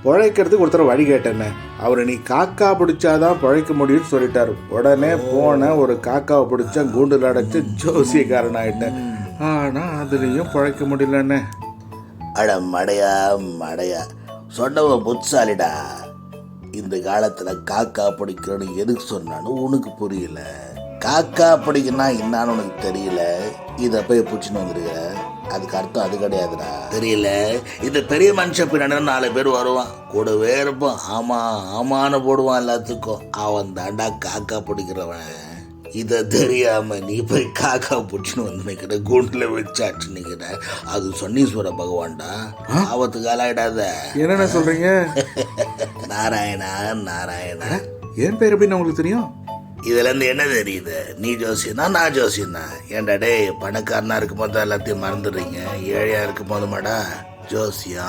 பிழைக்கிறதுக்கு ஒருத்தர் வழி கேட்டேன்னு அவர் நீ காக்கா பிடிச்சாதான் பிழைக்க முடியும்னு சொல்லிட்டாரு. உடனே போன ஒரு காக்காவை பிடிச்சா கூண்டில் அடைச்சு ஜோசியக்காரன் ஆயிட்டேன். ஆனால் அதுலேயும் பிழைக்க முடியலண்ணே. அட மடையா மடையா, சொன்னவன் புட்சாலிடா. இந்த காலத்தில் காக்கா பிடிக்கிறன்னு எதுக்கு சொன்னான்னு உனக்கு புரியல. காக்கா பிடிக்கனா என்னான்னு உனக்கு தெரியல. இதை போய் பிடிச்சின்னு வந்துருக்க, அதுக்கு அர்த்தம் அது கிடையாதுடா. தெரியல, இந்த பெரிய மனுஷன் பின்னாடி 4 பேர் வருவான், கூடவே இருப்பான், ஆமா ஆமான்னு போடுவான் எல்லாத்துக்கும். அவன் தாண்டா காக்கா பிடிக்கிறவன். இதை தெரியாம நீ போய் காக்கா பிடிச்சின்னு வந்து நிற்கிற, கூண்டில் வச்சாச்சு நிற்கிற. அது சொன்னீஸ்வர பகவான்டா, ஆபத்துக்கு ஆளாயிடாத. என்னென்ன சொல்றீங்க? நாராயணா நாராயணா. என் பேர் எப்படின்னு உங்களுக்கு தெரியும்? இதுல இருந்து என்ன தெரியுது? நீ ஜோசியனா நான் ஜோசியனா? ஏன்டா டே, பணக்காரனா இருக்கும் போது எல்லாத்தையும் மறந்துடுறீங்க, ஏழையா இருக்கும் போது மாடா ஜோசியா?